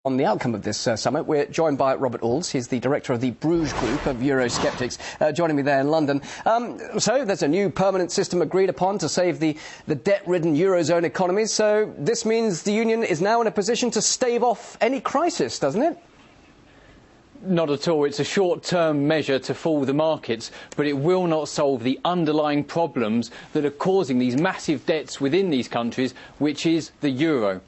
On the outcome of this summit, we're joined by Robert Ould. He's the director of the Bruges Group of Eurosceptics, joining me there in London. So there's a new permanent system agreed upon to save the debt-ridden Eurozone economies. So this means the Union is now in a position to stave off any crisis, doesn't it? Not at all. It's a short-term measure to fool the markets, but it will not solve the underlying problems that are causing these massive debts within these countries, which is the euro.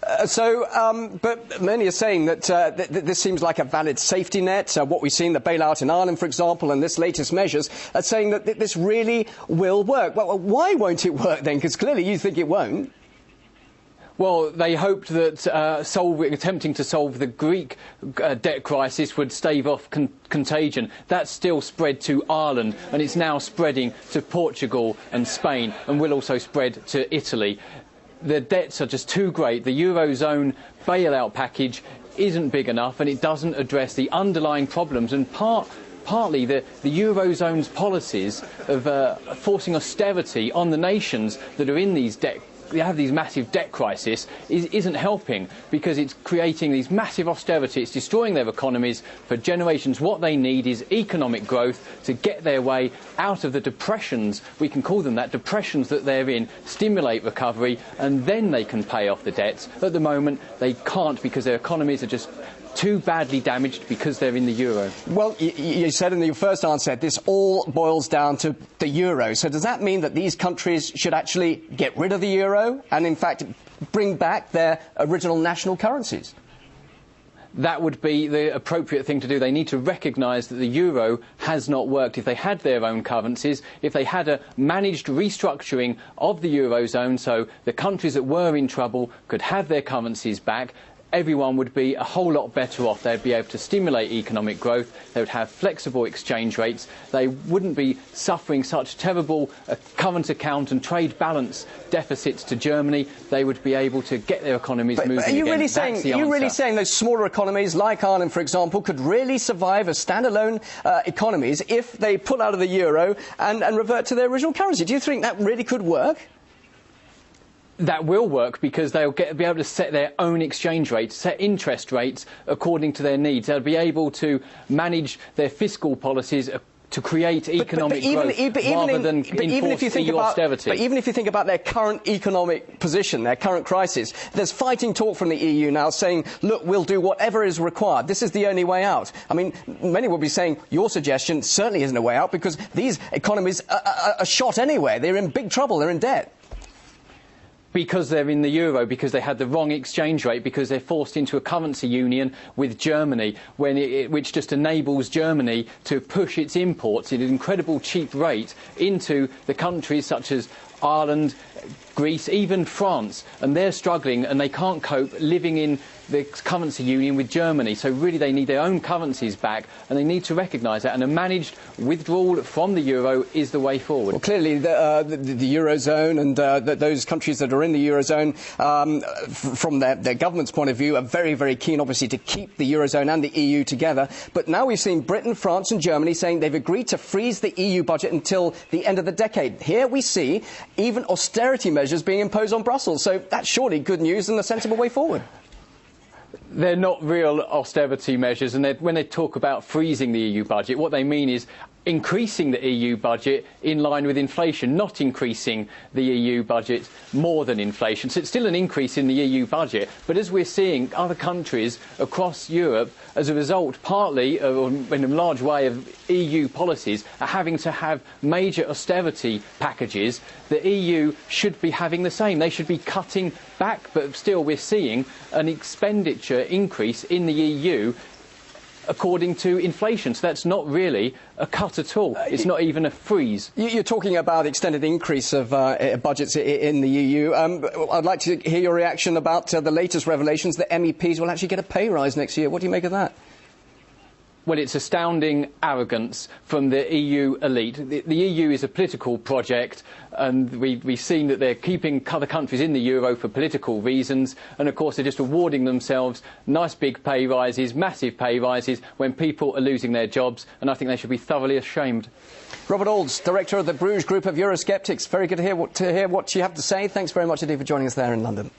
But many are saying that this seems like a valid safety net. What we've seen, the bailout in Ireland, for example, and this latest measures, are saying that this really will work. Well, why won't it work then? Because clearly you think it won't. Well, they hoped that attempting to solve the Greek debt crisis would stave off contagion. That's still spread to Ireland, and it's now spreading to Portugal and Spain, and will also spread to Italy. The debts are just too great. The Eurozone bailout package isn't big enough, and it doesn't address the underlying problems. And partly the Eurozone's policies of forcing austerity on the nations that are in these have these massive debt crisis isn't helping, because it's creating these massive austerity. It's destroying their economies for generations. What they need is economic growth to get their way out of the depressions, we can call them that, depressions that they're in, stimulate recovery, and then they can pay off the debts. At the moment, they can't, because their economies are just too badly damaged because they're in the euro. Well, you said in your first answer, this all boils down to the euro. So does that mean that these countries should actually get rid of the euro and, in fact, bring back their original national currencies? That would be the appropriate thing to do. They need to recognise that the euro has not worked. If they had their own currencies, if they had a managed restructuring of the eurozone, so the countries that were in trouble could have their currencies back, everyone would be a whole lot better off. They'd be able to stimulate economic growth. They would have flexible exchange rates. They wouldn't be suffering such terrible current account and trade balance deficits to Germany. They would be able to get their economies moving again. Are you really saying those smaller economies, like Ireland, for example, could really survive as standalone economies if they pull out of the euro and revert to their original currency? Do you think that really could work? That will work, because they'll be able to set their own exchange rates, set interest rates according to their needs. They'll be able to manage their fiscal policies to create economic growth rather than enforce EU austerity. But even if you think about their current economic position, their current crisis, there's fighting talk from the EU now saying, look, we'll do whatever is required. This is the only way out. I mean, many will be saying your suggestion certainly isn't a way out, because these economies are shot anyway. They're in big trouble. They're in debt. Because they're in the euro, because they had the wrong exchange rate, because they're forced into a currency union with Germany, which just enables Germany to push its imports at an incredible cheap rate into the countries such as Ireland, Greece, even France, and they're struggling and they can't cope living in the currency union with Germany. So really they need their own currencies back, and they need to recognise that, and a managed withdrawal from the euro is the way forward. Well, clearly the eurozone and those countries that are in the eurozone, from their government's point of view, are very, very keen, obviously, to keep the eurozone and the EU together. But now we've seen Britain, France and Germany saying they've agreed to freeze the EU budget until the end of the decade. Here we see even austerity measures being imposed on Brussels. So that's surely good news and a sensible way forward. They're not real austerity measures, and when they talk about freezing the EU budget, what they mean is increasing the EU budget in line with inflation, not increasing the EU budget more than inflation. So it's still an increase in the EU budget, but as we're seeing other countries across Europe, as a result, partly, or in a large way, of EU policies, are having to have major austerity packages, the EU should be having the same. They should be cutting back, but still we're seeing an expenditure increase in the EU according to inflation. So that's not really a cut at all. It's not even a freeze. You're talking about extended increase of budgets in the EU. I'd like to hear your reaction about the latest revelations that MEPs will actually get a pay rise next year. What do you make of that? Well, it's astounding arrogance from the EU elite. The EU is a political project, and we've seen that they're keeping other countries in the euro for political reasons, and of course they're just awarding themselves nice big pay rises, massive pay rises, when people are losing their jobs, and I think they should be thoroughly ashamed. Robert Ould, director of the Bruges Group of Eurosceptics. Very good to hear what you have to say. Thanks very much indeed for joining us there in London.